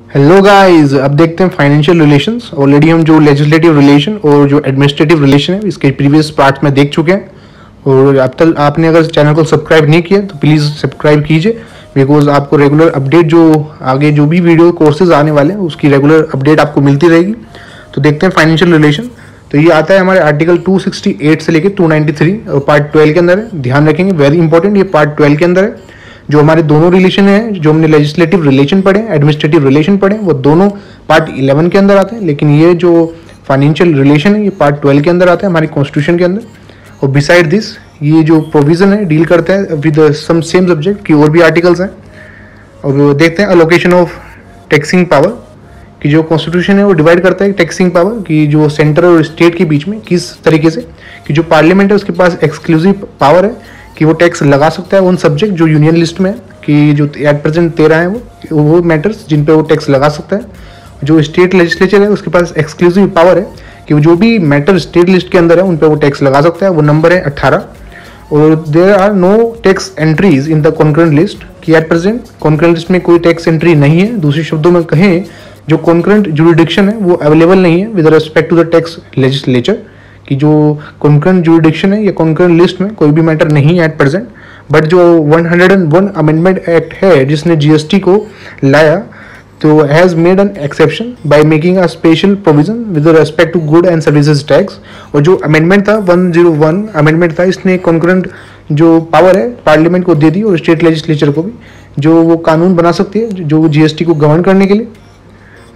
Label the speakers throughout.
Speaker 1: Hello guys, अब देखते हैं फाइनेंशियल रिलेशंस। ऑलरेडी हम जो लेजिस्लेटिव रिलेशन और जो एडमिनिस्ट्रेटिव रिलेशन है इसके प्रीवियस पार्ट में देख चुके हैं। और अब तक आपने अगर चैनल को सब्सक्राइब नहीं किया तो प्लीज़ सब्सक्राइब कीजिए, बिकॉज आपको रेगुलर अपडेट जो आगे जो भी वीडियो कोर्सेज आने वाले हैं उसकी रेगुलर अपडेट आपको मिलती रहेगी। तो देखते हैं फाइनेंशियल रिलेशन। तो ये आता है हमारे आर्टिकल 268 से लेकर 293 और पार्ट 12 के अंदर है। ध्यान रखेंगे, वेरी इंपॉर्टेंट, ये पार्ट 12 के अंदर है। जो हमारे दोनों रिलेशन हैं, जो हमने लेजिस्लेटिव रिलेशन पढ़े, एडमिनिस्ट्रेटिव रिलेशन पढ़े, वो दोनों पार्ट 11 के अंदर आते हैं। लेकिन ये जो फाइनेंशियल रिलेशन है ये पार्ट 12 के अंदर आता है हमारी कॉन्स्टिट्यूशन के अंदर। और बिसाइड दिस ये जो प्रोविजन है डील करता है विद सम सेम सब्जेक्ट की और भी आर्टिकल्स हैं। और देखते हैं अलोकेशन ऑफ टैक्सिंग पावर कि जो कॉन्स्टिट्यूशन है वो डिवाइड करता है टैक्सिंग पावर की जो सेंटर और स्टेट के बीच में किस तरीके से कि जो पार्लियामेंट है उसके पास एक्सक्लूसिव पावर है कि वो टैक्स लगा सकता है उन सब्जेक्ट जो यूनियन लिस्ट में है, कि जो एट प्रेजेंट 13 है वो मैटर्स जिन पे वो टैक्स लगा सकता है। जो स्टेट लेजिस्लेचर है उसके पास एक्सक्लूसिव पावर है कि जो भी मैटर स्टेट लिस्ट के अंदर है उन पे वो टैक्स लगा सकता है। वो नंबर है 18। और there are no tax entries in the concurrent list कि एट प्रेजेंट कॉन्करेंट लिस्ट में कोई टैक्स एंट्री नहीं है। दूसरे शब्दों में कहें, जो कॉन्करेंट जुरिडिक्शन है वो अवेलेबल नहीं है with respect to the tax legislature कि जो कॉन्करेंट जुरिडिक्शन है या कॉन्करेंट लिस्ट में कोई भी मैटर नहीं है एट प्रेजेंट। बट जो 101 अमेंडमेंट एक्ट है जिसने जीएसटी को लाया, तो has made an exception by making a special provision with respect to good and services tax. और जो अमेंडमेंट था 101 अमेंडमेंट था, इसने कॉन्करेंट जो पावर है पार्लियामेंट को दे दी और स्टेट लेजिस्लेचर को भी, जो वो कानून बना सकती है जो जीएसटी को गवर्न करने के लिए।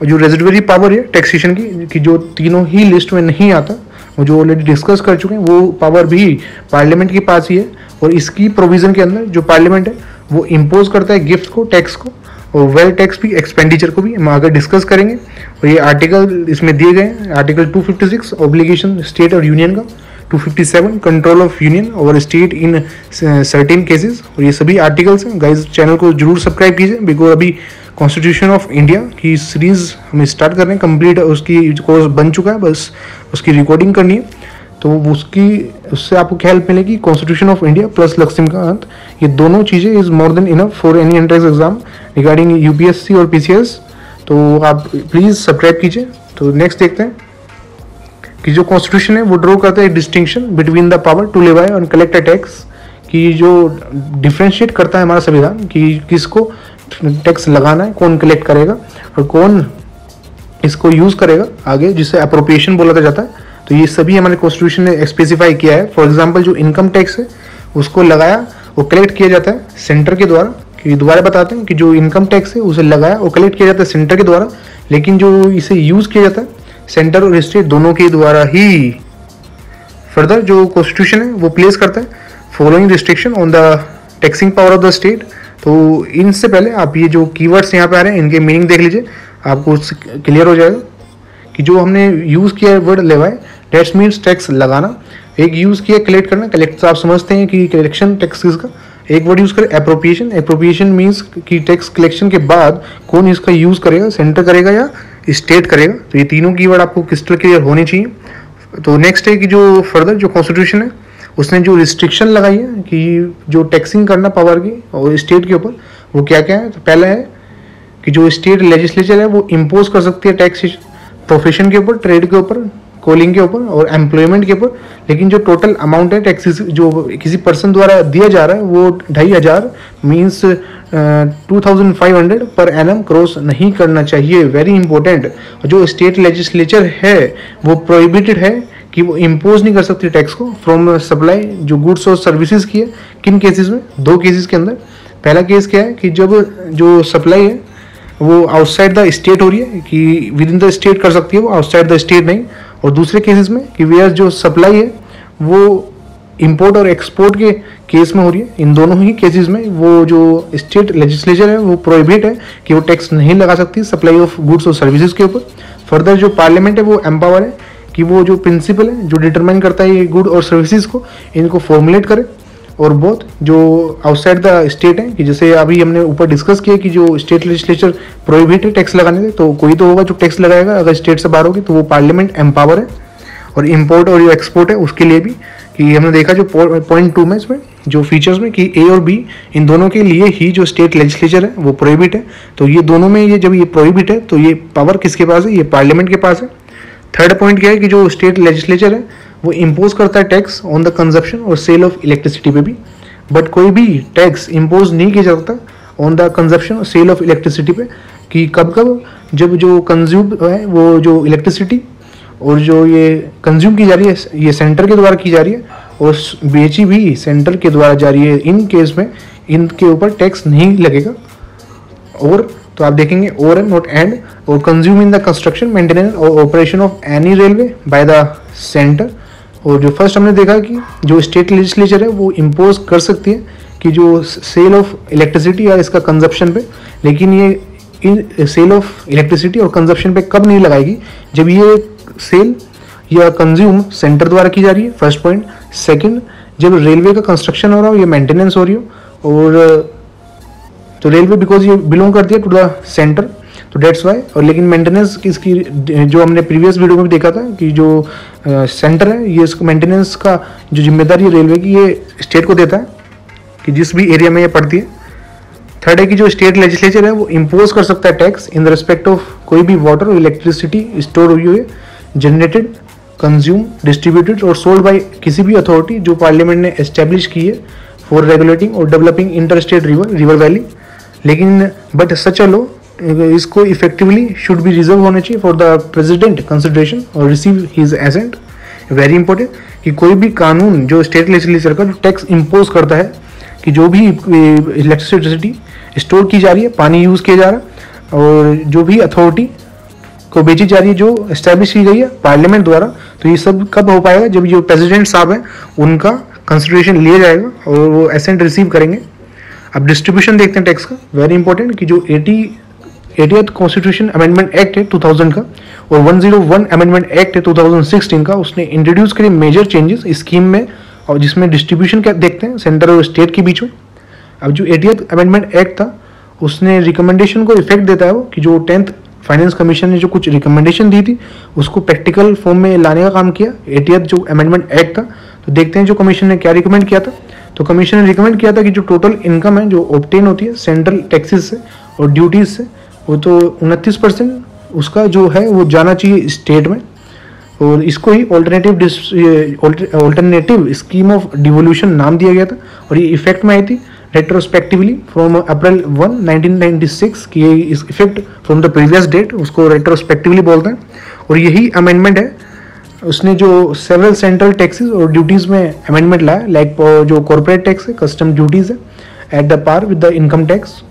Speaker 1: और जो रेजिडुअरी पावर है टैक्सेशन की कि जो तीनों ही लिस्ट में नहीं आता, वो जो ऑलरेडी डिस्कस कर चुके हैं, वो पावर भी पार्लियामेंट के पास ही है। और इसकी प्रोविजन के अंदर जो पार्लियामेंट है वो इम्पोज करता है गिफ्ट को, टैक्स को, और वेल्थ टैक्स भी, एक्सपेंडिचर को भी हम आगे डिस्कस करेंगे। और ये आर्टिकल इसमें दिए गए हैं, आर्टिकल 256 ऑब्लिगेशन स्टेट और यूनियन का, 257 control of union over state in certain cases. और ये सभी आर्टिकल्स हैं। गाइस चैनल को जरूर सब्सक्राइब कीजिए, बिकॉज अभी कॉन्स्टिट्यूशन ऑफ इंडिया की सीरीज हम स्टार्ट कर रहे हैं, कंप्लीट उसकी कोर्स बन चुका है, बस उसकी रिकॉर्डिंग करनी है। तो उससे आपको क्या हेल्प मिलेगी, constitution of India plus Laxmikanth, ये दोनों चीज़ें is more than enough for any entrance exam regarding UPSC और पीसीएस। तो आप प्लीज़ सब्सक्राइब कीजिए। तो नेक्स्ट देखते हैं कि जो कॉन्स्टिट्यूशन है वो ड्रॉ करता है distinction between the power to levy और कलेक्ट अ टैक्स, कि जो डिफ्रेंशिएट करता है हमारा संविधान कि किसको टैक्स लगाना है, कौन कलेक्ट करेगा और कौन इसको यूज़ करेगा आगे, जिसे अप्रोप्रिएशन बोला जाता है। तो ये सभी हमारे कॉन्स्टिट्यूशन ने स्पेसिफाई किया है। फॉर एग्जांपल जो इनकम टैक्स है उसको लगाया, वो कलेक्ट किया जाता है सेंटर के द्वारा, कि दोबारा बताते हैं कि जो इनकम टैक्स है उसे लगाया और कलेक्ट किया जाता है सेंटर के द्वारा, लेकिन जो इसे यूज़ किया जाता है सेंटर और स्टेट दोनों के द्वारा ही। फर्दर जो कॉन्स्टिट्यूशन है वो प्लेस करता है following restriction on the taxing power of the state. तो इनसे पहले आप ये जो कीवर्ड्स यहाँ पे आ रहे हैं इनके मीनिंग देख लीजिए, आपको क्लियर हो जाएगा कि जो हमने यूज़ किया है वर्ड लेवाई, डेट्स मीन्स टैक्स लगाना। एक यूज़ किया कलेक्ट करना, कलेक्ट तो आप समझते हैं कि कलेक्शन टैक्सेस का। एक वर्ड यूज़ करें एप्रोप्रिएशन, एप्रोप्रिएशन मीन्स कि टैक्स कलेक्शन के बाद कौन इसका यूज़ करेगा, सेंटर करेगा या स्टेट करेगा। तो ये तीनों कीवर्ड आपको क्रिस्टल क्लियर होने चाहिए। तो नेक्स्ट है कि जो फर्दर जो कॉन्स्टिट्यूशन है उसने जो रिस्ट्रिक्शन लगाई है कि जो टैक्सिंग करना पावर की और स्टेट के ऊपर, वो क्या क्या है। तो पहला है कि जो स्टेट लेजिस्लेचर है वो इम्पोज कर सकती है टैक्सेशन प्रोफेशन के ऊपर, ट्रेड के ऊपर, कॉलिंग के ऊपर और एम्प्लॉयमेंट के ऊपर। लेकिन जो टोटल अमाउंट है टैक्सेस जो किसी पर्सन द्वारा दिया जा रहा है वो 2500 मीन्स 2500 पर एनम क्रॉस नहीं करना चाहिए, वेरी इंपॉर्टेंट। जो स्टेट लेजिस्लेचर है वो प्रोहिबिटेड है कि वो इम्पोज नहीं कर सकती टैक्स को फ्रॉम सप्लाई जो गुड्स और सर्विसेज की है। किन केसेस में, दो केसेस के अंदर। पहला केस क्या है कि जब जो सप्लाई है वो आउटसाइड द स्टेट हो रही है, कि विद इन द स्टेट कर सकती है वो, आउटसाइड द स्टेट नहीं। और दूसरे केसेस में कि वेयर जो सप्लाई है वो इंपोर्ट और एक्सपोर्ट के केस में हो रही है। इन दोनों ही केसेस में वो जो स्टेट लेजिस्लेचर है वो प्रोहिबिट है कि वो टैक्स नहीं लगा सकती सप्लाई ऑफ गुड्स और सर्विसेज के ऊपर। फर्दर जो पार्लियामेंट है वो एम्पावर है कि वो जो प्रिंसिपल है जो डिटरमाइन करता है ये गुड और सर्विसेज को, इनको फॉर्मुलेट करे। और बहुत जो आउटसाइड द स्टेट है कि जैसे अभी हमने ऊपर डिस्कस किया कि जो स्टेट लेजिस्लेचर प्रोहिबिट है टैक्स लगाने से, तो कोई तो होगा जो टैक्स लगाएगा। अगर स्टेट से बाहर होगी तो वो पार्लियामेंट एम्पावर है। और इंपोर्ट और जो एक्सपोर्ट है उसके लिए भी कि हमने देखा जो पॉइंट 2 में इसमें जो फीचर्स में कि ए और बी इन दोनों के लिए ही जो स्टेट लेजिस्लेचर है वो प्रोहिबिट है। तो ये दोनों में ये जब ये प्रोहिबिट है तो ये पावर किसके पास है, ये पार्लियामेंट के पास है। थर्ड पॉइंट क्या है कि जो स्टेट लेजिस्लेचर है वो इम्पोज करता है टैक्स ऑन द कंजप्शन और सेल ऑफ इलेक्ट्रिसिटी पे भी, बट कोई भी टैक्स इम्पोज नहीं किया जा सकता ऑन द कंजप्शन और सेल ऑफ इलेक्ट्रिसिटी पे, कि कब कब जब जो कंज्यूम है वो जो इलेक्ट्रिसिटी और जो ये कंज्यूम की जा रही है ये सेंटर के द्वारा की जा रही है और बेची भी सेंटर के द्वारा जा रही है, इन केस में इनके ऊपर टैक्स नहीं लगेगा। और तो आप देखेंगे और एंड नॉट एंड, और consume in the construction maintenance और operation of any railway by the centre. और जो फर्स्ट हमने देखा कि जो स्टेट लेजिस्लेचर है वो इम्पोज कर सकती है कि जो सेल ऑफ इलेक्ट्रिसिटी या इसका कंजप्शन पे, लेकिन ये इन सेल ऑफ इलेक्ट्रिसिटी और कंजप्शन पे कब नहीं लगाएगी, जब ये सेल या कंज्यूम सेंटर द्वारा की जा रही है, फर्स्ट पॉइंट। सेकंड, जब रेलवे का कंस्ट्रक्शन हो रहा हो या मेंटेनेंस हो रही हो, और तो रेलवे बिकॉज ये बिलोंग करती है टू द सेंटर, तो डेट्स वाई। और लेकिन मेंटेनेंस इसकी जो हमने प्रीवियस वीडियो में भी देखा था कि जो सेंटर है ये इसको मेंटेनेंस का जो जिम्मेदारी है रेलवे की ये स्टेट को देता है कि जिस भी एरिया में ये पड़ती है। थर्ड है कि जो स्टेट लेजिस्लेचर है वो इम्पोज कर सकता है tax in the respect of कोई भी वाटर और इलेक्ट्रिसिटी स्टोर हुई है, जनरेटेड, कंज्यूम, डिस्ट्रीब्यूटेड और सोल्ड बाय किसी भी अथॉरिटी जो पार्लियामेंट ने एस्टेब्लिश की है फॉर रेगुलेटिंग और developing inter state river valley. लेकिन बट सच अ लॉ इसको इफेक्टिवली शुड बी रिजर्व होना चाहिए फॉर द प्रेसिडेंट कंसिडरेशन और receive his assent. Very important कि कोई भी कानून जो स्टेट लेजिस्लेचर का जो टैक्स इम्पोज करता है कि जो भी इलेक्ट्रिसिटी स्टोर की जा रही है, पानी यूज़ किया जा रहा है और जो भी अथॉरिटी को बेची जा रही है जो एस्टैब्लिश की गई है पार्लियामेंट द्वारा, तो ये सब कब हो पाएगा, जब जो प्रेसिडेंट साहब हैं उनका कंसिडरेशन लिया जाएगा और वो एसेंट रिसीव करेंगे। अब डिस्ट्रीब्यूशन देखते हैं टैक्स का, वेरी इंपॉर्टेंट कि जो 80th कॉन्स्टिट्यूशन अमेंडमेंट एक्ट है 2000 का और 101 अमेंडमेंट एक्ट है 2016 का, उसने इंट्रोड्यूस करे मेजर चेंजेस स्कीम में, और जिसमें डिस्ट्रीब्यूशन क्या देखते हैं सेंटर और स्टेट के बीच में। अब जो 80th अमेंडमेंट एक्ट था उसने रिकमेंडेशन को इफेक्ट देता है वो कि जो 10th फाइनेंस कमीशन ने जो कुछ रिकमेंडेशन दी थी उसको प्रैक्टिकल फॉर्म में लाने का काम किया 80th जो अमेंडमेंट एक्ट था। तो देखते हैं जो कमीशन ने क्या रिकमेंड किया था। तो कमीशन ने रिकमेंड किया था कि जो टोटल इनकम है जो ऑब्टेन होती है सेंट्रल टैक्सेस से और ड्यूटीज से, वो तो 29% उसका जो है वो जाना चाहिए स्टेट में, और इसको ही ऑल्टरनेटिव स्कीम ऑफ डिवोल्यूशन नाम दिया गया था। और ये इफेक्ट में आई थी रेट्रोस्पेक्टिवली फ्रॉम अप्रैल 1, 1996 की इस effect from the previous date, उसको रेट्रोस्पेक्टिवली बोलते हैं। और यही अमेंडमेंट है उसने जो सेवरल सेंट्रल टैक्सेस और ड्यूटीज़ में अमेंडमेंट लाया, लाइक जो कॉर्पोरेट टैक्स है, कस्टम ड्यूटीज़ है at the par with the income tax.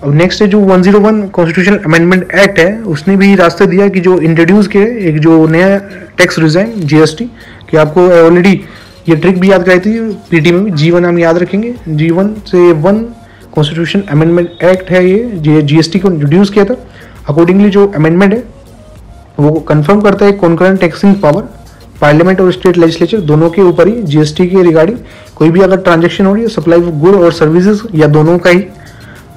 Speaker 1: अब नेक्स्ट है जो 101 कॉन्स्टिट्यूशनल अमेंडमेंट एक्ट है, उसने भी रास्ते दिया कि जो इंट्रोड्यूस किए एक जो नया टैक्स रिजाइन जीएसटी, कि आपको ऑलरेडी ये ट्रिक भी याद कराई थी पीटी में भी, G1 हम याद रखेंगे। G1 से 1 कॉन्स्टिट्यूशन अमेंडमेंट एक्ट है ये जीएसटी को इंट्रोड्यूस किया था। अकॉर्डिंगली जो अमेंडमेंट है वो कंफर्म करता है कॉन्करेंट टैक्सिंग पावर पार्लियामेंट और स्टेट लेजिस्लेचर दोनों के ऊपर ही जीएसटी के रिगार्डिंग कोई भी अगर ट्रांजेक्शन हो रही है सप्लाई ऑफ गुड और सर्विसेज या दोनों का ही।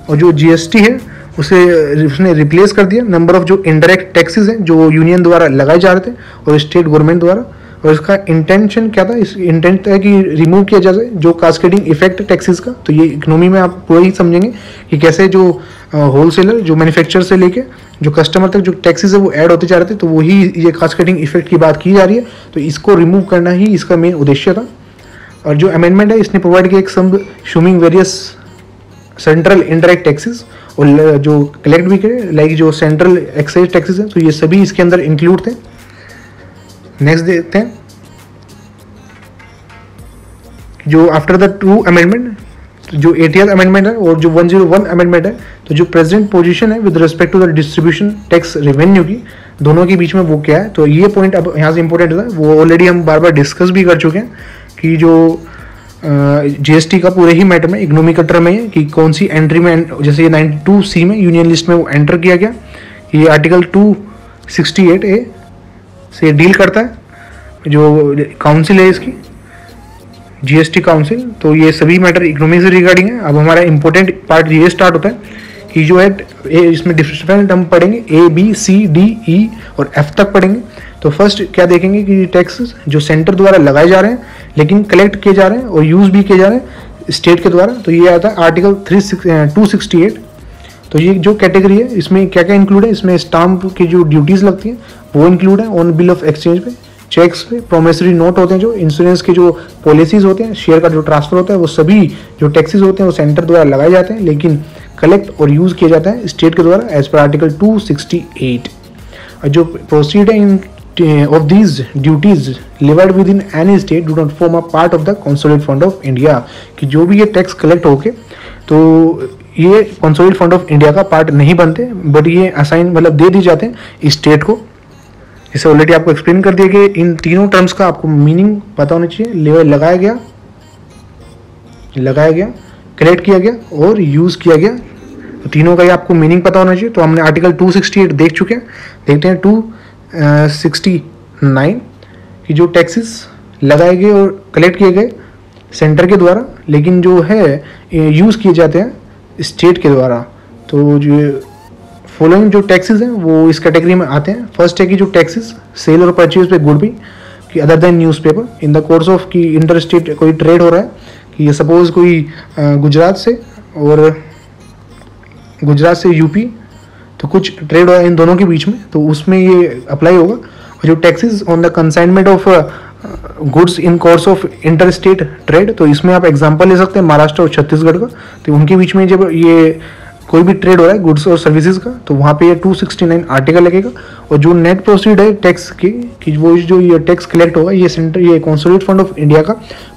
Speaker 1: और जो जीएसटी है उसने रिप्लेस कर दिया नंबर ऑफ जो इनडायरेक्ट टैक्सेस हैं जो यूनियन द्वारा लगाए जा रहे थे और स्टेट गवर्नमेंट द्वारा। और इसका इंटेंशन क्या था, इस इंटेंट है कि रिमूव किया जाए जो कास्केडिंग इफेक्ट टैक्सेस का। तो ये इकोनॉमी में आप पूरा ही समझेंगे कि कैसे जो होलसेलर जो मैन्युफैक्चर से लेके जो कस्टमर तक जो टैक्सेस है वो ऐड होते जा रहे थे, तो वही ये कास्केडिंग इफेक्ट की बात की जा रही है। तो इसको रिमूव करना ही इसका मेन उद्देश्य था। और जो अमेंडमेंट है इसने प्रोवाइड किया एक सम शूमिंग वेरियस सेंट्रल इनडायरेक्ट टैक्सेस और जो कलेक्ट भी करे लाइक जो सेंट्रल एक्साइज टैक्सेस हैं, तो ये सभी इसके अंदर इंक्लूड थे। नेक्स्ट देखते हैं जो आफ्टर द 2 अमेंडमेंट जो 80th अमेंडमेंट है और जो 101 अमेंडमेंट है, तो जो प्रेजेंट पोजीशन है with respect to the distribution tax revenue की दोनों के बीच में वो क्या है। तो ये पॉइंट अब यहाँ से इंपॉर्टेंट है, वो ऑलरेडी हम बार बार डिस्कस भी कर चुके हैं कि जो जीएसटी का पूरे ही मैटर में इकोनॉमी कटर में है कि कौन सी एंट्री में, जैसे ये 92C में यूनियन लिस्ट में वो एंटर किया गया, ये आर्टिकल 268A से डील करता है जो काउंसिल है इसकी जीएसटी काउंसिल। तो ये सभी मैटर इकोनॉमी से रिगार्डिंग है। अब हमारा इंपॉर्टेंट पार्ट ये स्टार्ट होता है कि जो है इसमें डिफरेंट हम पढ़ेंगे A B C D E और F तक पढ़ेंगे। तो फर्स्ट क्या देखेंगे कि टैक्सेस जो सेंटर द्वारा लगाए जा रहे हैं लेकिन कलेक्ट किए जा रहे हैं और यूज़ भी किए जा रहे हैं स्टेट के द्वारा, तो ये आता है आर्टिकल 268। तो ये जो कैटेगरी है इसमें क्या क्या इंक्लूड है, इसमें स्टाम्प की जो ड्यूटीज़ लगती हैं वो इंक्लूड है ऑन बिल ऑफ एक्सचेंज पे, चेक्स पे, प्रोमिसरी नोट होते हैं, जो इंश्योरेंस के जो पॉलिसीज होते हैं, शेयर का जो ट्रांसफर होता है, वो सभी जो टैक्सेस होते हैं वो सेंटर द्वारा लगाए जाते हैं लेकिन कलेक्ट और यूज़ किया जाता है स्टेट के द्वारा एज पर आर्टिकल 268। और जो प्रोसीड है इन of these duties levied within any state do not form a part of the consolidated fund of India, कि जो भी ये टैक्स कलेक्ट होके तो ये consolidated fund of India का पार्ट नहीं बनते, बट ये असाइन मतलब दे दी जाते हैं स्टेट को। इसे ऑलरेडी आपको एक्सप्लेन कर दिया कि इन तीनों टर्म्स का आपको मीनिंग पता होना चाहिए। लेवल लगाया गया, कलेक्ट किया गया और यूज़ किया गया, तो तीनों का ही आपको मीनिंग पता होना चाहिए। तो हमने आर्टिकल 268 देख चुके हैं, देखते हैं 269 की जो टैक्सेस लगाए गए और कलेक्ट किए गए सेंटर के द्वारा लेकिन जो है यूज़ किए जाते हैं स्टेट के द्वारा। तो जो फॉलोइंग जो टैक्सेस हैं वो इस कैटेगरी में आते हैं। फर्स्ट है कि जो टैक्सेस सेल और परचेज पे गुड भी कि other than newspaper in the course of कि इंटर स्टेट कोई ट्रेड हो रहा है, कि ये सपोज कोई गुजरात से यूपी, तो कुछ ट्रेड हो रहा है इन दोनों के बीच में, तो उसमें ये अप्लाई होगा। और जो taxes on the consignment of goods in course of inter state trade, तो इसमें आप एग्जांपल ले सकते हैं महाराष्ट्र और छत्तीसगढ़ का। तो उनके बीच में जब ये कोई भी ट्रेड हो रहा है गुड्स और सर्विसेज का, तो वहाँ पे ये 269 आर्टिकल लगेगा। और जो नेट प्रोसीड है टैक्स की कि वो जो ये टैक्स कलेक्ट होगा ये सेंटर ये कंसोलिडेटेड फंड ऑफ इंडिया का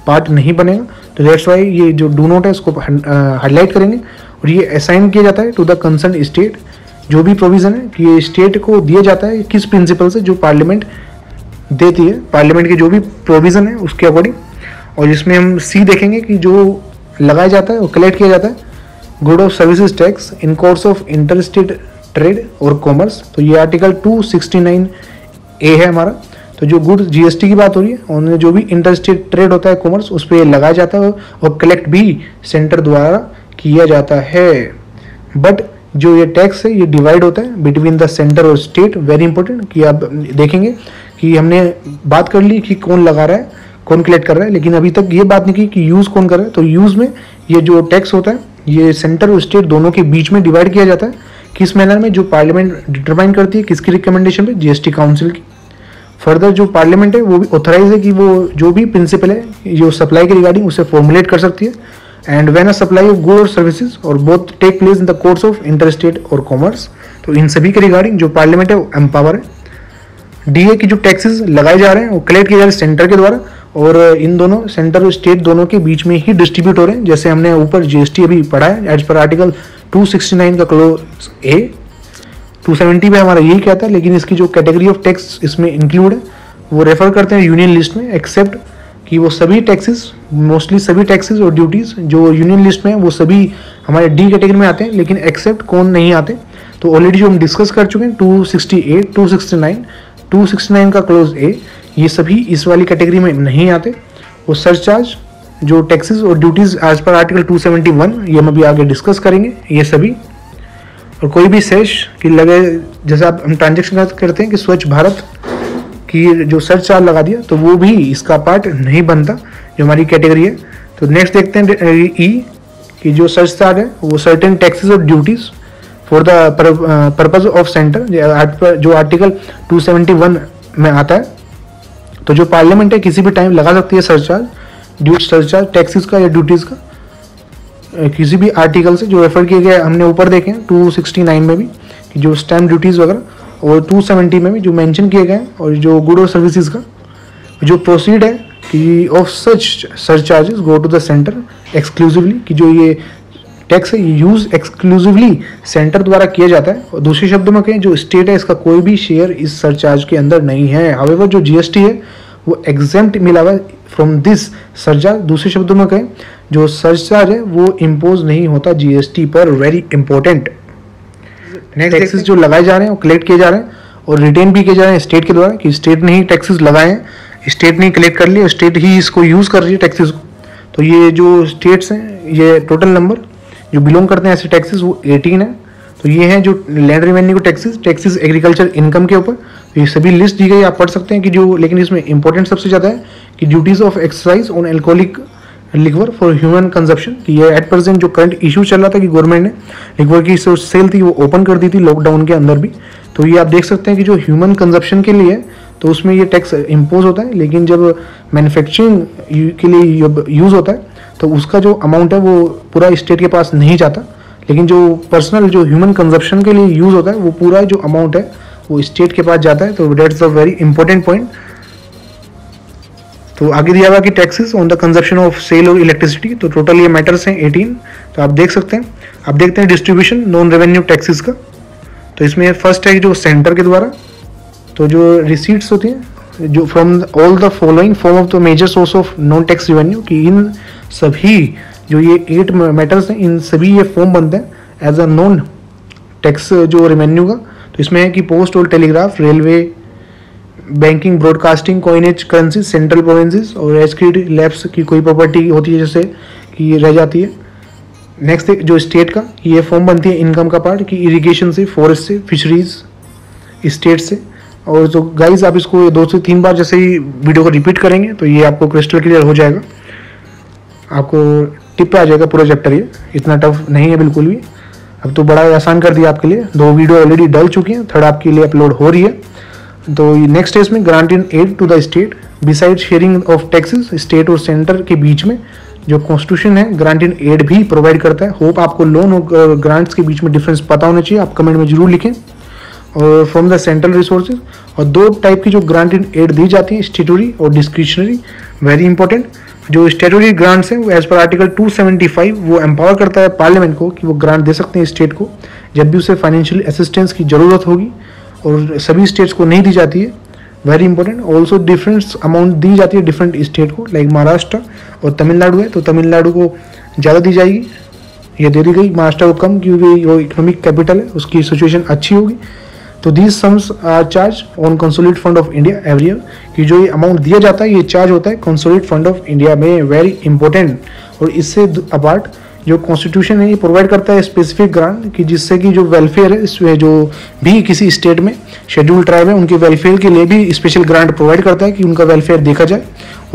Speaker 1: पार्ट नहीं बनेगा। तो दैट्स वाई ये जो डू नोट है इसको हाईलाइट करेंगे। और ये असाइन किया जाता है टू द कंसर्न स्टेट, जो भी प्रोविज़न है कि ये स्टेट को दिया जाता है किस प्रिंसिपल से, जो पार्लियामेंट देती है, पार्लियामेंट के जो भी प्रोविज़न है उसके अकॉर्डिंग। और इसमें हम सी देखेंगे कि जो लगाया जाता है और कलेक्ट किया जाता है good of services tax in course of inter state trade और कॉमर्स, तो ये आर्टिकल 269A है हमारा। तो जो गुड जीएसटी की बात हो रही है, उनमें जो भी इंटर स्टेट ट्रेड होता है कॉमर्स उस पर लगाया जाता है और कलेक्ट भी सेंटर द्वारा किया जाता है। बट जो ये टैक्स है ये डिवाइड होता है बिटवीन द सेंटर और स्टेट। वेरी इंपॉर्टेंट कि आप देखेंगे कि हमने बात कर ली कि कौन लगा रहा है, कौन कलेक्ट कर रहा है, लेकिन अभी तक ये बात नहीं की कि यूज़ कौन कर रहा है। तो यूज़ में ये जो टैक्स होता है ये सेंटर और स्टेट दोनों के बीच में डिवाइड किया जाता है। किस मैनर में, जो पार्लियामेंट डिटरमाइन करती है, किसकी रिकमेंडेशन पे, जीएसटी काउंसिल की। फर्दर जो पार्लियामेंट है वो भी ऑथराइज है कि वो जो भी प्रिंसिपल है जो सप्लाई के रिगार्डिंग उसे फॉर्मुलेट कर सकती है। And when a supply of good और सर्विसेज और both take place in the course of inter state और कॉमर्स, तो इन सभी के रिगार्डिंग जो पार्लियामेंट है वो एम्पावर है। डीए की जो टैक्सेस लगाए जा रहे हैं वो कलेक्ट किए जा रहे हैं सेंटर के द्वारा और इन दोनों सेंटर और स्टेट दोनों के बीच में ही डिस्ट्रीब्यूट हो रहे हैं। जैसे हमने ऊपर जीएसटी अभी पढ़ा है एज पर आर्टिकल 269 का क्लोज ए, 270 में हमारा यही कहता है, लेकिन इसकी जो कैटेगरी ऑफ टैक्स इसमें इंक्लूड है वो रेफर करते हैं यूनियन लिस्ट में, एक्सेप्ट कि वो सभी टैक्सेस, मोस्टली सभी टैक्सेस और ड्यूटीज़ जो यूनियन लिस्ट में है वो सभी हमारे डी कैटेगरी में आते हैं, लेकिन एक्सेप्ट कौन नहीं आते। तो ऑलरेडी जो हम डिस्कस कर चुके हैं 268, 269 का क्लोज ए, ये सभी इस वाली कैटेगरी में नहीं आते। वो सरचार्ज जो टैक्सेस और ड्यूटीज़ एज पर आर्टिकल 271 ये हम अभी आगे डिस्कस करेंगे ये सभी। और कोई भी सेश कि लगे, जैसे आप हम ट्रांजेक्शन करते हैं कि स्वच्छ भारत की जो सरचार्ज लगा दिया, तो वो भी इसका पार्ट नहीं बनता जो हमारी कैटेगरी है। तो नेक्स्ट देखते हैं ई कि जो सरचार्ज है वो सर्टेन टैक्सेस और duties for the purpose of centre जो आर्टिकल 271 में आता है। तो जो पार्लियामेंट है किसी भी टाइम लगा सकती है सरचार्ज टैक्सेस का या ड्यूटीज़ का किसी भी आर्टिकल से जो रेफर किए गए हमने ऊपर देखे हैं 269 में भी कि जो स्टैम्प ड्यूटीज़ वगैरह, और 270 में भी जो मेंशन किए गए हैं, और जो गुड और सर्विसेज का जो प्रोसीड है कि of such surcharges go to the centre exclusively, कि जो ये टैक्स है ये यूज़ एक्सक्लूसिवली सेंटर द्वारा किया जाता है। और दूसरे शब्दों में कहें जो स्टेट है इसका कोई भी शेयर इस सरचार्ज के अंदर नहीं है। हाउएवर जो जीएसटी है वो एग्जेम्प्ट मिला हुआ है फ्रॉम दिस सरचार्ज। दूसरे शब्दों में कहें जो सरचार्ज है वो इम्पोज नहीं होता जीएसटी पर। Very important. नेक्स्ट टैक्सेस जो लगाए जा रहे हैं वो कलेक्ट किए जा रहे हैं और रिटेन भी किए जा रहे हैं स्टेट के द्वारा, कि स्टेट ने ही टैक्सेस लगाए हैं, स्टेट ने कलेक्ट कर लिए, स्टेट ही इसको यूज़ कर रही है टैक्सेस को। तो ये जो स्टेट्स हैं ये टोटल नंबर जो बिलोंग करते हैं ऐसे टैक्सेस वो 18 है। तो ये हैं जो लैंड रेवेन्यू को टैक्सेस एग्रीकल्चर इनकम के ऊपर, तो ये सभी लिस्ट दी गई, आप पढ़ सकते हैं कि जो, लेकिन इसमें इंपॉर्टेंट सबसे ज़्यादा है कि duties of exercise on alcoholic liquor for human consumption, कि ये एट प्रेजेंट जो करंट इशू चल रहा था कि गवर्नमेंट ने लिक्वर की सेल थी वो ओपन कर दी थी लॉकडाउन के अंदर भी। तो ये आप देख सकते हैं कि जो ह्यूमन कंजप्शन के लिए तो उसमें ये टैक्स इम्पोज होता है, लेकिन जब मैन्युफैक्चरिंग के लिए यूज़ होता है तो उसका जो अमाउंट है वो पूरा स्टेट के पास नहीं जाता, लेकिन जो पर्सनल जो ह्यूमन कंजप्शन के लिए यूज़ होता है वो पूरा जो अमाउंट है वो स्टेट के पास जाता है। तो that's a very important point. तो आगे दिया हुआ कि taxes on the consumption of sale और इलेक्ट्रिसिटी, तो टोटल ये मैटर्स हैं 18। तो आप देख सकते हैं, आप देखते हैं डिस्ट्रीब्यूशन नॉन रेवेन्यू टैक्सेस का। तो इसमें फर्स्ट है जो सेंटर के द्वारा, तो जो रिसीट्स होती हैं जो from all the following form of the major source of non tax revenue, कि इन सभी जो ये 8 मैटर्स हैं इन सभी ये फॉर्म बनते हैं एज अ नॉन टैक्स जो रेवेन्यू का। तो इसमें है कि पोस्ट और telegraph, railway, banking, broadcasting, coinage, currency, central provinces और एस्क्रीड लैब्स की कोई प्रॉपर्टी होती है जैसे कि रह जाती है। नेक्स्ट जो स्टेट का ये फॉर्म बनती है इनकम का पार्ट, कि इरिगेशन से, फॉरेस्ट से, फिशरीज, स्टेट से। और जो गाइज आप इसको 2 से 3 बार जैसे ही वीडियो को रिपीट करेंगे तो ये आपको क्रिस्टल क्लियर हो जाएगा, आपको टिप पे आ जाएगा पूरा चैप्टर। ये इतना टफ नहीं है बिल्कुल भी, अब तो बड़ा आसान कर दिया आपके लिए। 2 वीडियो ऑलरेडी डल चुकी हैं, 3rd आपके लिए अपलोड हो रही है। तो नेक्स्ट है इसमें grant in aid to the state beside sharing of taxes, state और सेंटर के बीच में जो कॉन्स्टिट्यूशन है ग्रांट इन एड भी प्रोवाइड करता है। होप आपको लोन और ग्रांट्स के बीच में डिफरेंस पता होना चाहिए, आप कमेंट में जरूर लिखें। और फ्रॉम द सेंट्रल रिसोर्सेज, और 2 टाइप की जो ग्रांट इन एड दी जाती है, स्टेटरी और डिस्क्रिशनरी, वेरी इंपॉर्टेंट। जो स्टेटरी ग्रांट्स हैं वो एज पर आर्टिकल 275 वो एम्पावर करता है पार्लियामेंट को कि वो ग्रांट दे सकते हैं स्टेट को जब भी उसे फाइनेंशियल असिस्टेंस की ज़रूरत होगी, और सभी स्टेट्स को नहीं दी जाती है, very important. Also different amount दी जाती है डिफरेंट स्टेट को, लाइक महाराष्ट्र और तमिलनाडु है तो तमिलनाडु को ज़्यादा दी जाएगी, ये दे दी गई, महाराष्ट्र को कम क्योंकि वो इकोनॉमिक कैपिटल है, उसकी सिचुएशन अच्छी होगी। तो these sums are charge on consolidate fund of India every year, कि जो ये अमाउंट दिया जाता है ये चार्ज होता है कंसोलिडेट फंड ऑफ इंडिया में, वेरी इंपॉर्टेंट। और इससे अपार्ट जो कॉन्स्टिट्यूशन है ये प्रोवाइड करता है स्पेसिफिक ग्रांट, कि जिससे कि जो वेलफेयर है इसमें जो भी किसी स्टेट में शेड्यूल ट्राइब है उनके वेलफेयर के लिए भी स्पेशल ग्रांट प्रोवाइड करता है कि उनका वेलफेयर देखा जाए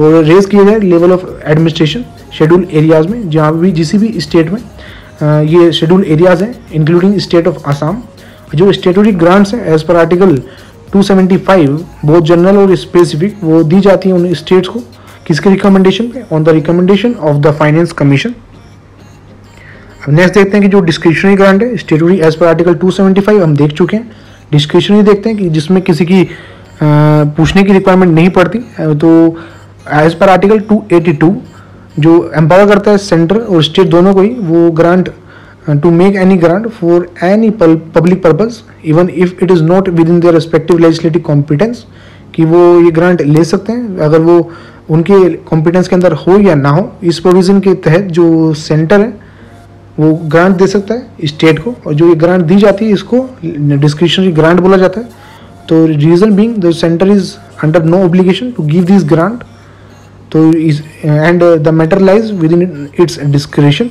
Speaker 1: और रेज किया जाए level of administration schedule areas में, जहाँ भी जिसी भी स्टेट में ये शेड्यूल एरियाज हैं इंक्लूडिंग स्टेट ऑफ आसाम। जो स्टेटरी ग्रांट्स हैं एज पर आर्टिकल 275 बहुत जनरल और स्पेसिफिक वो दी जाती हैं उन स्टेट्स को, किसके रिकमेंडेशन पे, on the recommendation of the finance commission. अब नेक्स्ट देखते हैं कि जो डिस्क्रिशनरी ग्रांट है स्टेटरी एज पर आर्टिकल 275 हम देख चुके हैं। डिस्क्रिशनरी देखते हैं कि जिसमें किसी की पूछने की रिक्वायरमेंट नहीं पड़ती, तो एज पर आर्टिकल 282 जो एम्पावर करता है सेंटर और स्टेट दोनों को ही, वो grant to make any grant for any public purpose even if it is not within their respective legislative competence, कि वो ये ग्रांट ले सकते हैं अगर वो उनके कॉम्पिटेंस के अंदर हो या ना हो। इस प्रोविज़न के तहत जो सेंटर है वो ग्रांट दे सकता है स्टेट को, और जो ये ग्रांट दी जाती है इसको डिस्क्रिशनरी ग्रांट बोला जाता है। तो reason being the centre is under no obligation to give this grant, तो and the matter lies within its discretion.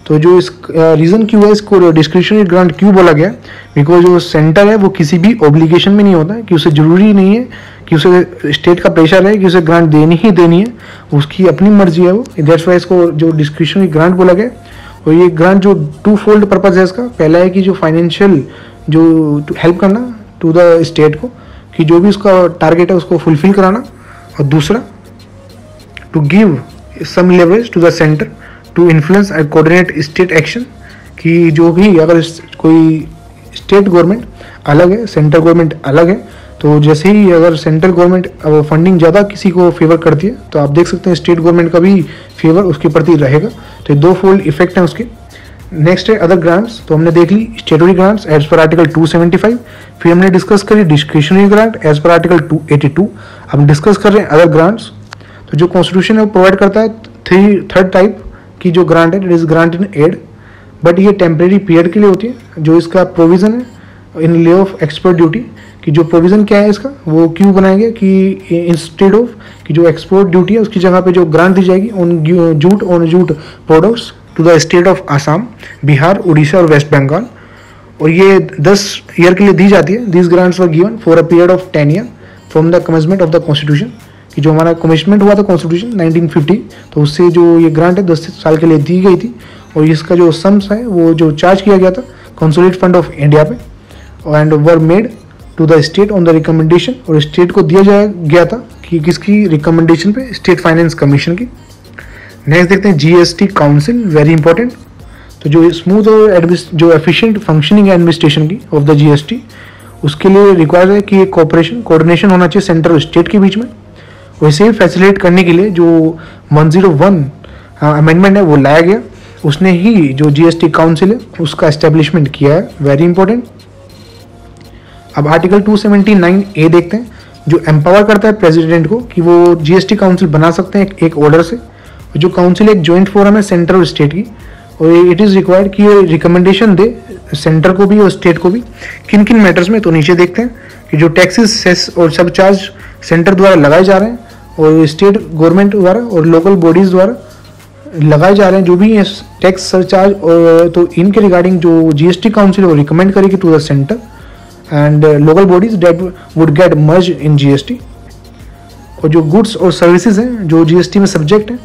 Speaker 1: तो जो इस रीज़न क्यों है इसको डिस्क्रिशनरी ग्रांट क्यों बोला गया, बिकॉज जो सेंटर है वो किसी भी ऑब्लिगेशन में नहीं होता है, कि उसे ज़रूरी नहीं है कि उसे स्टेट का प्रेशर है कि उसे ग्रांट देनी ही देनी है, उसकी अपनी मर्जी है वो। दैट्स वाई इसको जो डिस्क्रिशनरी ग्रांट बोला गया। और ये ग्रांट जो 2 फोल्ड पर्पज़ है इसका, पहला है कि जो फाइनेंशियल जो हेल्प करना टू द स्टेट को, कि जो भी उसका टारगेट है उसको फुलफिल कराना, और दूसरा to give some leverage to the centre to influence and coordinate state action, कि जो भी अगर कोई स्टेट गवर्नमेंट अलग है सेंट्रल गवर्नमेंट अलग है, तो जैसे ही अगर सेंट्रल गवर्नमेंट फंडिंग ज़्यादा किसी को फेवर करती है तो आप देख सकते हैं स्टेट गवर्नमेंट का भी फेवर उसके प्रति रहेगा। तो 2 फोल्ड इफेक्ट हैं उसके। नेक्स्ट है अदर ग्रांट्स, तो हमने देख ली statutory grants as per article 275, फिर हमने डिस्कस करी discretionary grant as per article 282। अब हम डिस्कस कर रहे हैं अदर ग्रांट्स। तो जो कॉन्स्टिट्यूशन है वो प्रोवाइड करता है 3rd टाइप की जो ग्रांट है, it is grant in aid, but ये टेम्परेरी पीरियड के लिए होती है। जो इसका प्रोविज़न है इन ले ऑफ एक्सपोर्ट ड्यूटी, कि जो प्रोविज़न क्या है इसका वो क्यों बनाएंगे कि इंस्टेड ऑफ कि जो एक्सपोर्ट ड्यूटी है उसकी जगह पे जो ग्रांट दी जाएगी on jute products to the state of Assam, Bihar, Orissa और वेस्ट बंगाल। और ये 10 ईयर के लिए दी जाती है। This grants were given for a period of 10 year from the commencement of the constitution, कि जो हमारा कमिटमेंट हुआ था कॉन्स्टिट्यूशन 1950, तो उससे जो ये ग्रांट है 10 साल के लिए दी गई थी। और इसका जो सम्स है वो जो चार्ज किया गया था कंसोलिडेटेड फंड ऑफ इंडिया पे, and were made to the state on the recommendation, और स्टेट को दिया गया था कि किसकी रिकमेंडेशन पे, स्टेट फाइनेंस कमीशन की। नेक्स्ट देखते हैं जीएसटी काउंसिल, वेरी इंपॉर्टेंट। तो जो स्मूथ और जो एफिशिएंट फंक्शनिंग एडमिनिस्ट्रेशन की ऑफ द जीएसटी, उसके लिए रिक्वायर्ड है कि कोऑपरेशन कोऑर्डिनेशन होना चाहिए सेंट्रल और स्टेट के बीच में। वैसे ही फैसिलिटेट करने के लिए जो 101 अमेंडमेंट है वो लाया गया, उसने ही जो जीएसटी काउंसिल है उसका एस्टेब्लिशमेंट किया है, वेरी इंपॉर्टेंट। अब आर्टिकल 279A देखते हैं, जो एम्पावर करता है प्रेसिडेंट को कि वो जीएसटी काउंसिल बना सकते हैं एक ऑर्डर से। जो काउंसिल एक जॉइंट फोरम है सेंट्रल और स्टेट की, और इट इज़ रिक्वायर्ड कि ये रिकमेंडेशन दे सेंटर को भी और स्टेट को भी किन किन मैटर्स में। तो नीचे देखते हैं कि जो टैक्सेस, सेस और सब चार्ज सेंटर द्वारा लगाए जा रहे हैं और स्टेट गवर्नमेंट द्वारा और लोकल बॉडीज़ द्वारा लगाए जा रहे हैं जो भी टैक्स सरचार्ज, और तो इनके रिगार्डिंग जो जीएसटी काउंसिल वो रिकमेंड करेगी to the centre and local bodies that would get merge in GST. और जो गुड्स और सर्विसेज हैं जो जीएसटी में सब्जेक्ट हैं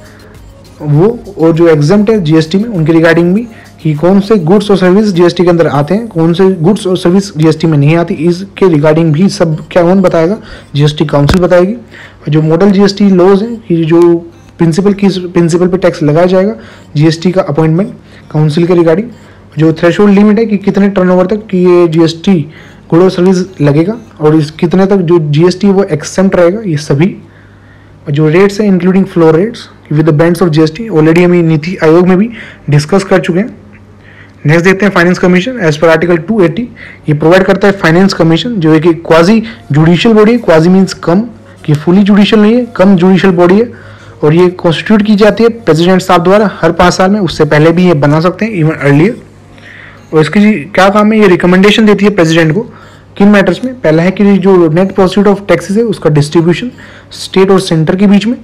Speaker 1: वो, और जो एग्जम्प्ट है जीएसटी में, उनके रिगार्डिंग भी कि कौन से गुड्स और सर्विस जीएसटी के अंदर आते हैं, कौन से गुड्स और सर्विस जीएसटी में नहीं आती, इसके रिगार्डिंग भी सब क्या कौन बताएगा, जीएसटी काउंसिल बताएगी। और जो मॉडल जीएसटी लॉज हैं कि जो प्रिंसिपल पे टैक्स लगाया जाएगा, जीएसटी का अपॉइंटमेंट काउंसिल के रिगार्डिंग। जो थ्रेशोल्ड लिमिट है कि कितने टर्नओवर तक कि ये जीएसटी गुड और सर्विस लगेगा, और इस कितने तक जो जीएसटी वो एक्सेम्प्ट रहेगा, ये सभी। और जो रेट्स है including floor rates with the bands of GST, already हम नीति आयोग में भी डिस्कस कर चुके हैं। नेक्स्ट देखते हैं finance commission. As per article 280 ये प्रोवाइड करता है फाइनेंस कमीशन, जो एक क्वाजी जुडिशियल बॉडी है। क्वाजी मीन्स कम, कि फुली जुडिशियल नहीं है, कम जुडिशियल बॉडी है। और ये कॉन्स्टिट्यूट की जाती है प्रेसिडेंट साहब द्वारा हर 5 साल में, उससे पहले भी ये बना सकते हैं, इवन अर्लियर। और इसकी क्या काम है, ये रिकमेंडेशन देती है प्रेसिडेंट को किन मैटर्स में। पहला है कि जो नेट प्रोसीड ऑफ टैक्सेस है उसका डिस्ट्रीब्यूशन स्टेट और सेंटर के बीच में,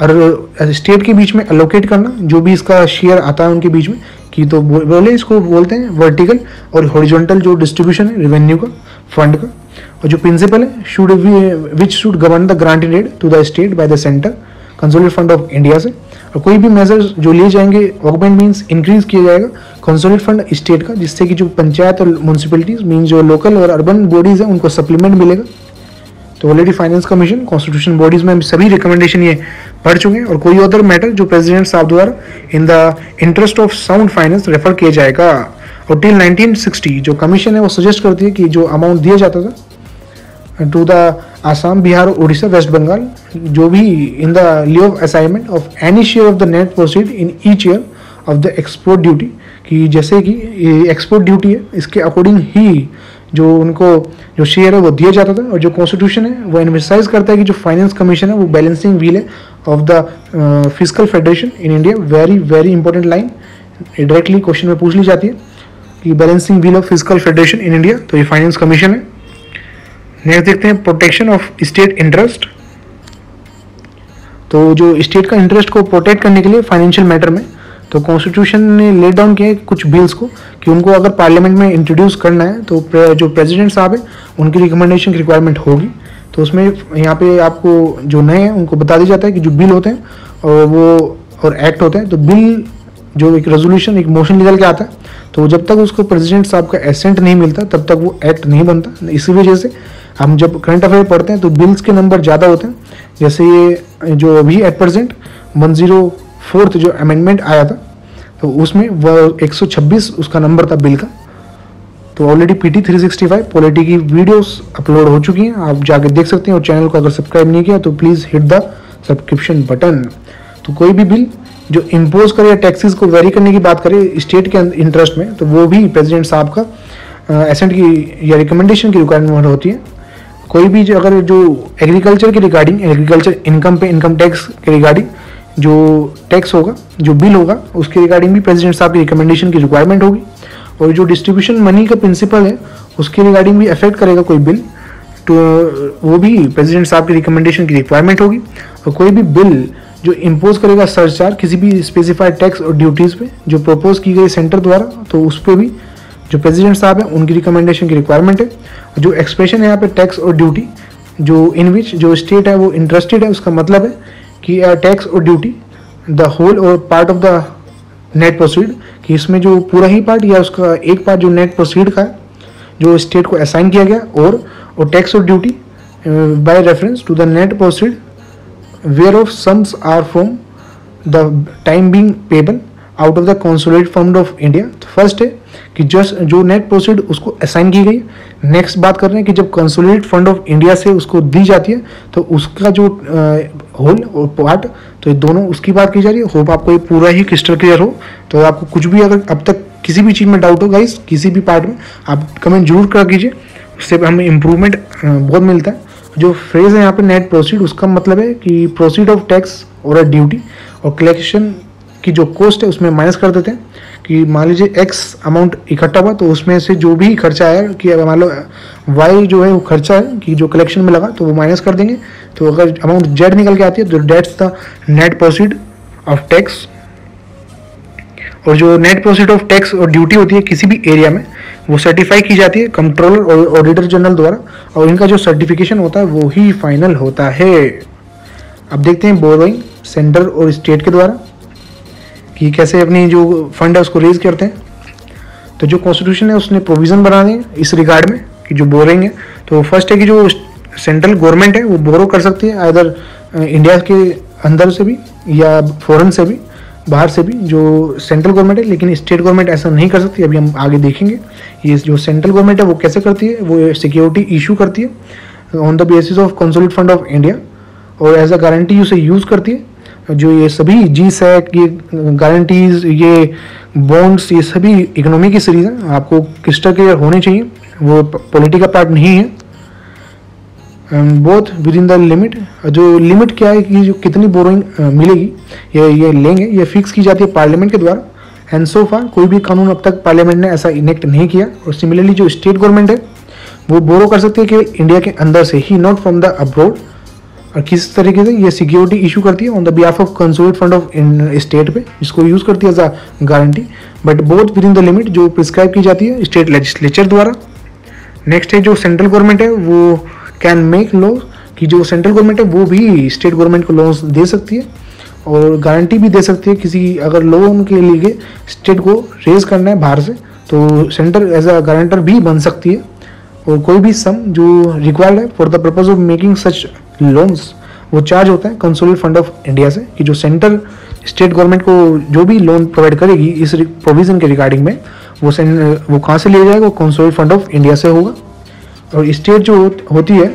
Speaker 1: और स्टेट के बीच में एलोकेट करना जो भी इसका शेयर आता है उनके बीच में, कि तो बोले इसको बोलते हैं वर्टिकल और हॉरिजॉन्टल जो डिस्ट्रीब्यूशन है रेवेन्यू का, फंड का। और जो प्रिंसिपल है should which should govern the granted aid to the state by the centre consolidated fund of India से। और कोई भी मेजर्स जो लिए जाएंगे, ऑगमेंट मीन्स इंक्रीज किया जाएगा कंसोलिडेटेड फंड स्टेट का, जिससे कि जो पंचायत और म्यूनसिपैलिटीज मीन्स जो लोकल और अर्बन बॉडीज हैं उनको सप्लीमेंट मिलेगा। तो already finance commission constitution bodies में सभी रिकमेंडेशन ये पढ़ चुके हैं। और कोई अदर मैटर जो प्रेसिडेंट साहब द्वारा in the interest of sound finance refer किया जाएगा। और टिल 1960 जो कमीशन है वो सजेस्ट करती है कि जो अमाउंट दिया जाता था to the Assam, Bihar, Orissa, West Bengal, जो भी in the lieu of assignment of any share of the net proceed in each year of the export duty, कि जैसे कि एक्सपोर्ट ड्यूटी है इसके अकॉर्डिंग ही जो उनको जो शेयर है वो दिया जाता था। और जो कॉन्स्टिट्यूशन है वो एम्फसाइज करता है कि जो फाइनेंस कमीशन है वो बैलेंसिंग व्हील है of the physical federation in India. Very very important line, directly question में पूछ ली जाती है कि balancing wheel of physical federation in India, तो ये फाइनेंस कमीशन है। नेक्स्ट देखते हैं प्रोटेक्शन ऑफ स्टेट इंटरेस्ट। तो जो स्टेट का इंटरेस्ट को प्रोटेक्ट करने के लिए फाइनेंशियल मैटर में, तो कॉन्स्टिट्यूशन ने लेट डाउन किया कुछ बिल्स को कि उनको अगर पार्लियामेंट में इंट्रोड्यूस करना है तो जो प्रेसिडेंट साहब है उनकी रिकमेंडेशन की रिक्वायरमेंट होगी। तो उसमें यहाँ पे आपको जो नए हैं उनको बता दिया जाता है कि जो बिल होते हैं और वो और एक्ट होते हैं, तो बिल जो एक रेजोल्यूशन एक मोशन निकल के आता है, तो जब तक उसको प्रेसिडेंट साहब का एसेंट नहीं मिलता तब तक वो एक्ट नहीं बनता। इसी वजह से हम जब करंट अफेयर पढ़ते हैं तो बिल्स के नंबर ज़्यादा होते हैं। जैसे ये जो अभी एट प्रेजेंट 104 जो अमेंडमेंट आया था, तो उसमें वह 126 उसका नंबर था बिल का। तो ऑलरेडी PT 365 पॉलिटी की वीडियोस अपलोड हो चुकी हैं, आप जाके देख सकते हैं। और चैनल को अगर सब्सक्राइब नहीं किया तो please hit the subscription button. तो कोई भी बिल जो इम्पोज करे या टैक्सेस को वेरी करने की बात करे स्टेट के इंटरेस्ट में, तो वो भी प्रेसिडेंट साहब का एसेंट की या रिकमेंडेशन की रिक्वायरमेंट होती है। कोई भी जो अगर जो एग्रीकल्चर के रिगार्डिंग, एग्रीकल्चर इनकम पे इनकम टैक्स के रिगार्डिंग जो टैक्स होगा, जो बिल होगा, उसके रिगार्डिंग भी प्रेसिडेंट साहब की रिकमेंडेशन की रिक्वायरमेंट होगी। और जो डिस्ट्रीब्यूशन मनी का प्रिंसिपल है उसके रिगार्डिंग भी अफेक्ट करेगा कोई बिल, तो वो भी प्रेसिडेंट साहब की रिकमेंडेशन की रिक्वायरमेंट होगी। और कोई भी बिल जो इम्पोज करेगा सरचार्ज किसी भी स्पेसिफाइड टैक्स और ड्यूटीज़ पे जो प्रपोज की गई सेंटर द्वारा, तो उस पर भी जो प्रेसिडेंट साहब हैं उनकी रिकमेंडेशन की रिक्वायरमेंट है। जो एक्सप्रेशन है यहाँ पे टैक्स और ड्यूटी, जो इन विच जो स्टेट है वो इंटरेस्टेड है, उसका मतलब है कि टैक्स और ड्यूटी द होल और part of the net proceed, कि इसमें जो पूरा ही पार्ट या उसका एक पार्ट जो नेट प्रोसीड का है जो स्टेट को असाइन किया गया, और टैक्स और duty by reference to the net proceed where of sums are from the time being payable out of the consolidated fund of India. तो फर्स्ट है कि जस्ट जो नेट प्रोसीड उसको असाइन की गई। नेक्स्ट बात कर रहे हैं कि जब कंसोलिडेटेड फंड ऑफ इंडिया से उसको दी जाती है तो उसका जो होल और पार्ट, तो ये दोनों उसकी बात की जा रही है। होप आपको ये पूरा ही क्रिस्टल क्लियर हो। तो आपको कुछ भी अगर अब तक किसी भी चीज़ में डाउट हो गाइस, किसी भी पार्ट में, आप कमेंट जरूर कर कीजिए, उससे हमें इम्प्रूवमेंट बहुत मिलता है। जो फ्रेज है यहाँ पे नेट प्रोसीड, उसका मतलब है कि प्रोसीड ऑफ टैक्स और अ ड्यूटी और कलेक्शन की जो कॉस्ट है उसमें माइनस कर देते हैं। कि मान लीजिए एक्स अमाउंट इकट्ठा हुआ तो उसमें से जो भी खर्चा आया, कि मान लो वाई जो है वो खर्चा है कि जो कलेक्शन में लगा तो वो माइनस कर देंगे। तो अगर अमाउंट जेड निकल के आती है तो that's the net proceed of tax. और जो नेट प्रोसीड ऑफ टैक्स और ड्यूटी होती है किसी भी एरिया में, वो सर्टिफाई की जाती है कंट्रोलर और ऑडिटर जनरल द्वारा, और इनका जो सर्टिफिकेशन होता है वो ही फाइनल होता है। अब देखते हैं बोरोइंग सेंटर और स्टेट के द्वारा कि कैसे अपनी जो फंड है उसको रेज करते हैं। तो जो कॉन्स्टिट्यूशन है उसने प्रोविज़न बना दिए इस रिगार्ड में कि जो बोरिंग है, तो फर्स्ट है कि जो सेंट्रल गवर्नमेंट है वो बोरो कर सकती है आइदर इंडिया के अंदर से भी या फॉरेन से भी, बाहर से भी, जो सेंट्रल गवर्नमेंट है। लेकिन स्टेट गवर्नमेंट ऐसा नहीं कर सकती, अभी हम आगे देखेंगे। ये जो सेंट्रल गवर्नमेंट है वो कैसे करती है, वो सिक्योरिटी इशू करती है on the basis of consolidated fund of India, और एज अ गारंटी उसे यूज़ करती है। जो ये सभी जी-सैट, ये गारंटीज, ये बॉन्ड्स, ये सभी इकोनॉमी की सीरीज हैं, आपको क्रिस्टल क्लियर होने चाहिए, वो पॉलिटी का पार्ट नहीं है। Both within the limit, जो लिमिट क्या है कि जो कितनी बोरोइंग मिलेगी ये लेंगे, ये फिक्स की जाती है पार्लियामेंट के द्वारा। एंड सो फार कोई भी कानून अब तक पार्लियामेंट ने ऐसा इनेक्ट नहीं किया। और सिमिलरली जो स्टेट गवर्नमेंट है वो बोरो कर सकती है केवल इंडिया के अंदर से ही, नॉट फ्रॉम द अब्रॉड। और किस तरीके से ये सिक्योरिटी इशू करती है on the behalf of consolidated fund of state पे, जिसको यूज़ करती है as a guarantee, but both within the limit जो प्रिस्क्राइब की जाती है स्टेट लेजिस्लेचर द्वारा। नेक्स्ट है जो सेंट्रल गवर्नमेंट है वो कैन मेक लॉ, कि जो सेंट्रल गवर्नमेंट है वो भी स्टेट गवर्नमेंट को लोन्स दे सकती है और गारंटी भी दे सकती है। किसी अगर लोन के लिए स्टेट को रेज करना है बाहर से तो सेंटर एज अ गारंटर भी बन सकती है। और कोई भी सम जो रिक्वायर्ड है for the purpose of making such loans वो चार्ज होता है कंसोलिडेटेड फंड ऑफ इंडिया से, कि जो सेंटर स्टेट गवर्नमेंट को जो भी लोन प्रोवाइड करेगी इस प्रोविजन के रिगार्डिंग में, वो कहाँ से लिया जाएगा, वो कंसोलिडेटेड फंड ऑफ इंडिया से होगा। और स्टेट जो होती है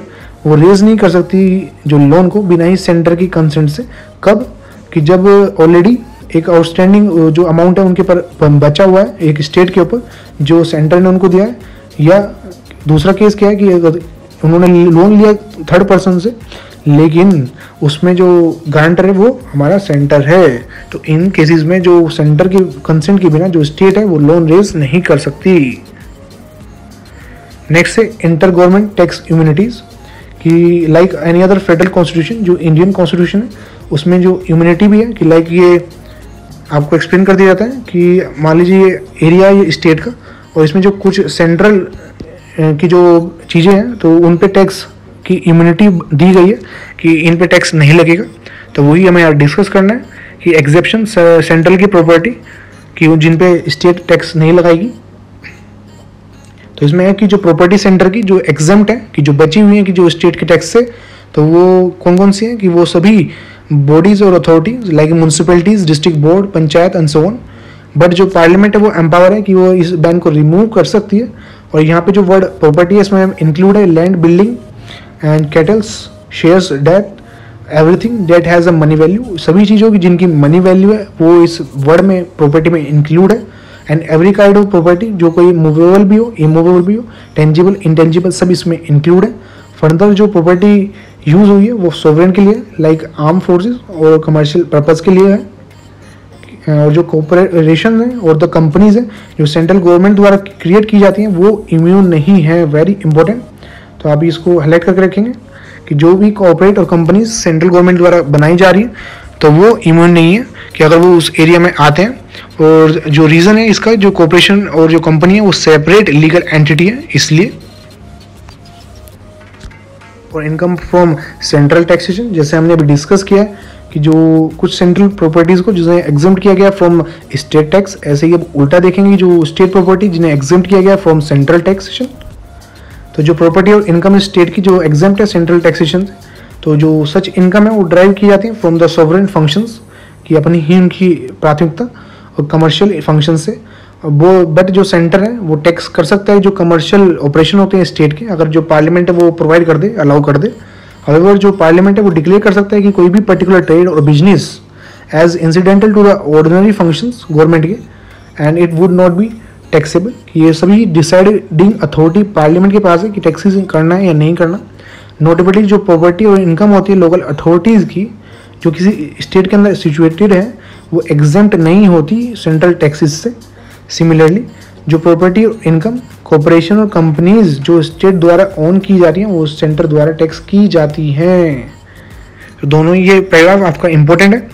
Speaker 1: वो रेज नहीं कर सकती जो लोन को बिना ही सेंटर की कंसेंट से। कब, कि जब ऑलरेडी एक आउटस्टैंडिंग जो अमाउंट है उनके पर बचा हुआ है एक स्टेट के ऊपर जो सेंटर ने उनको दिया है, या दूसरा केस क्या है कि अगर उन्होंने लोन लिया थर्ड पर्सन से लेकिन उसमें जो गारंटर है वो हमारा सेंटर है, तो इन केसेस में जो सेंटर की कंसेंट के बिना जो स्टेट है वो लोन रेज नहीं कर सकती। नेक्स्ट है इंटर गवर्नमेंट टैक्स इम्यूनिटीज, कि like any other federal constitution, जो इंडियन कॉन्स्टिट्यूशन है उसमें जो इम्यूनिटी भी है, कि लाइक ये आपको एक्सप्लेन कर दिया जाता है कि मान लीजिए ये एरिया ये स्टेट का, और इसमें जो कुछ सेंट्रल की जो चीज़ें हैं तो उन पे टैक्स की इम्यूनिटी दी गई है कि इन पे टैक्स नहीं लगेगा। तो वही हमें यहाँ डिस्कस करना है कि एक्सेप्शन सेंट्रल की प्रॉपर्टी कि जिन पे स्टेट टैक्स नहीं लगाएगी। तो इसमें है कि जो प्रॉपर्टी सेंटर की जो एग्जम्प्ट है, कि जो बची हुई है कि जो स्टेट के टैक्स से, तो वो कौन कौन सी हैं, कि वो सभी बॉडीज और authorities like municipalities, district board, panchayat and so on. But जो पार्लियामेंट है वो एम्पावर है कि वो इस बैन को रिमूव कर सकती है। और यहाँ पे जो वर्ड प्रॉपर्टी है इसमें इंक्लूड है land, building and cattles, shares, debt, everything that has a money value. सभी चीज़ों की जिनकी मनी वैल्यू है वो इस वर्ड में प्रॉपर्टी में इंक्लूड है। And every kind of property, जो कोई मूवेबल भी हो, इमूवेबल भी हो, टेंजिबल, इंटेंजिबल, सब इसमें इंक्लूड है। फर्दर जो प्रॉपर्टी यूज़ हुई है वो सोवरेन के लिए, लाइक आर्म फोर्सेस और कमर्शियल पर्पज़ के लिए है। और जो कॉर्पोरेशन है और द कंपनीज हैं जो सेंट्रल गवर्नमेंट द्वारा क्रिएट की जाती हैं वो इम्यून नहीं है। वेरी इंपॉर्टेंट, तो आप इसको हाईलाइट करके रखेंगे कि जो भी कॉर्पोरेट और कंपनीज सेंट्रल गवर्नमेंट द्वारा बनाई जा रही है तो वो इम्यून नहीं है कि अगर वो उस एरिया में आते हैं। और जो रीज़न है इसका, जो कॉर्पोरेशन और जो कंपनी है वो सेपरेट लीगल एंटिटी है इसलिए। और इनकम फ्रॉम सेंट्रल टैक्सेशन, जैसे हमने अभी डिस्कस किया है कि जो कुछ सेंट्रल प्रॉपर्टीज़ को जिन्हें एग्जम्प्ट किया गया फ्रॉम स्टेट टैक्स, ऐसे ही अब उल्टा देखेंगे जो स्टेट प्रॉपर्टी जिन्हें एग्जम्प्ट किया गया फ्रॉम सेंट्रल टैक्सेशन। तो जो प्रॉपर्टी और इनकम स्टेट की जो एग्जम्प्ट है सेंट्रल टैक्सेशन से, तो जो सच इनकम है वो ड्राइव की जाती है फ्रॉम द सॉवरेन फंक्शंस, कि अपनी ही उनकी प्राथमिकता और कमर्शियल फंक्शन से वो। बट जो सेंटर है वो टैक्स कर सकता है जो कमर्शियल ऑपरेशन होते हैं स्टेट के, अगर जो पार्लियामेंट है वो प्रोवाइड कर दे, अलाउ कर दे। हाउएवर जो पार्लियामेंट है वो डिक्लेयर कर सकता है कि कोई भी पर्टिकुलर ट्रेड और business as incidental to the ordinary functions government के, and it would not be taxable. ये सभी डिसाइडिंग अथॉरिटी पार्लियामेंट के पास है कि टैक्सेस करना है या नहीं करना। नोटेबली जो प्रॉपर्टी और इनकम होती है लोकल अथॉरिटीज़ की जो किसी स्टेट के अंदर सिचुएटेड है, वो एग्जेम्प्ट नहीं होती सेंट्रल टैक्सेस से। सिमिलरली जो प्रॉपर्टी और इनकम कॉर्पोरेशन और कंपनीज जो स्टेट द्वारा ओन की जा रही हैं वो सेंटर द्वारा टैक्स की जाती हैं। तो दोनों ये पैराग्राफ आपका इम्पोर्टेंट है।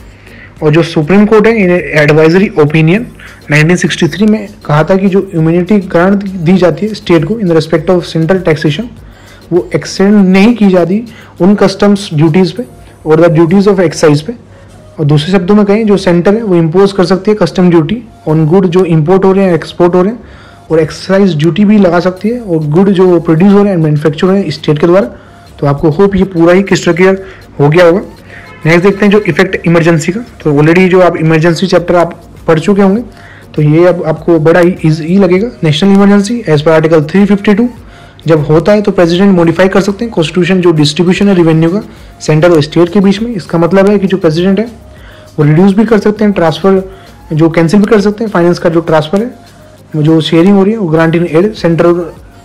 Speaker 1: और जो सुप्रीम कोर्ट है इन्हें एडवाइजरी ओपिनियन 1963 में कहा था कि जो इम्यूनिटी ग्रांट दी जाती है स्टेट को in respect of central taxation, वो एक्सटेंड नहीं की जाती उन कस्टम्स ड्यूटीज़ पे और द ड्यूटीज़ ऑफ एक्साइज पे। और दूसरे शब्दों में कहें जो सेंटर है वो इम्पोज कर सकती है कस्टम ड्यूटी ऑन गुड जो इंपोर्ट हो रहे हैं, एक्सपोर्ट हो रहे हैं, और एक्साइज ड्यूटी भी लगा सकती है और गुड जो प्रोड्यूस हो रहे हैं, मैन्युफैक्चर हो रहे हैं स्टेट के द्वारा। तो आपको होप ये पूरा ही क्रिस्टल क्लियर हो गया होगा। नेक्स्ट देखते हैं जो इफेक्ट इमरजेंसी का। तो ऑलरेडी जो आप इमरजेंसी चैप्टर आप पढ़ चुके होंगे, तो ये अब आपको बड़ा ही ईजी लगेगा। National emergency as per article 352 जब होता है तो प्रेसिडेंट मॉडिफाई कर सकते हैं कॉन्स्टिट्यूशन जो डिस्ट्रीब्यूशन है रेवेन्यू का सेंटर और स्टेट के बीच में। इसका मतलब है कि जो प्रेसिडेंट है वो रिड्यूस भी कर सकते हैं, ट्रांसफर जो कैंसिल भी कर सकते हैं। फाइनेंस का जो ट्रांसफर है, जो शेयरिंग हो रही है वो ग्रांट इन एड सेंटर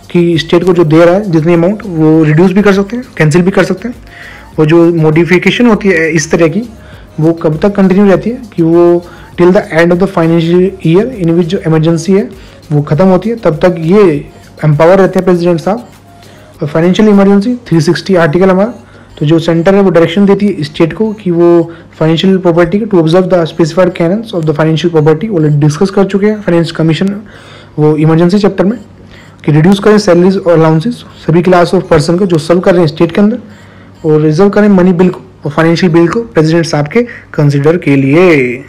Speaker 1: की स्टेट को जो दे रहा है जितनी अमाउंट, वो रिड्यूस भी कर सकते हैं, कैंसिल भी कर सकते हैं। और जो मॉडिफिकेशन होती है इस तरह की वो कब तक कंटिन्यू रहती है कि वो till the end of the financial year in which जो इमरजेंसी है वो खत्म होती है, तब तक ये एम्पावर रहते हैं प्रेसिडेंट साहब। और फाइनेंशियल इमरजेंसी 360 आर्टिकल हमारा, तो जो सेंटर है वो डायरेक्शन देती है स्टेट को कि वो फाइनेंशियल प्रॉपर्टी के to observe the specified canons of the financial property. Already discuss कर चुके हैं फाइनेंस कमीशन वो इमरजेंसी चैप्टर में, कि रिड्यूस करें सैलरीज और अलाउंसेस सभी क्लास ऑफ पर्सन को जो सर्व कर रहे हैं स्टेट के अंदर, और रिजर्व करें मनी बिल को और फाइनेंशियल बिल को प्रेसिडेंट साहब के कंसिडर के लिए।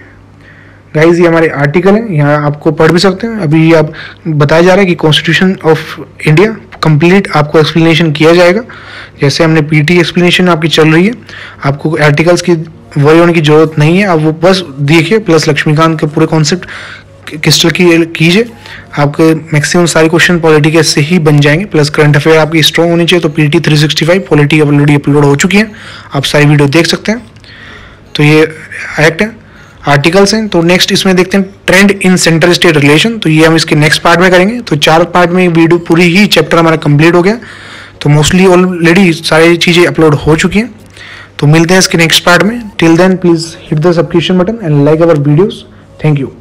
Speaker 1: गाइज ये हमारे आर्टिकल हैं, यहाँ आपको पढ़ भी सकते हैं। अभी आप बताया जा रहा है कि कॉन्स्टिट्यूशन ऑफ इंडिया कंप्लीट आपको एक्सप्लेनेशन किया जाएगा, जैसे हमने पीटी एक्सप्लेनेशन आपकी चल रही है। आपको आर्टिकल्स की वरी होने की जरूरत नहीं है, आप वो बस देखिए प्लस लक्ष्मीकांत के पूरे कॉन्सेप्ट क्रिस्टल कीजिए। आपके मैक्सिमम सारे क्वेश्चन पॉलिटी के से ही बन जाएंगे, प्लस करंट अफेयर आपकी स्ट्रॉन्ग होनी चाहिए। तो पीटी 365 पॉलिटी ऑलरेडी अपलोड हो चुकी है, आप सारी वीडियो देख सकते हैं। तो ये एक्ट है, आर्टिकल्स हैं। तो नेक्स्ट इसमें देखते हैं ट्रेंड इन सेंटर स्टेट रिलेशन, तो ये हम इसके नेक्स्ट पार्ट में करेंगे। तो 4 पार्ट में वीडियो पूरी ही चैप्टर हमारा कंप्लीट हो गया। तो मोस्टली ऑलरेडी सारी चीज़ें अपलोड हो चुकी हैं। तो मिलते हैं इसके नेक्स्ट पार्ट में। Till then please hit the subscription button and like our videos. Thank you.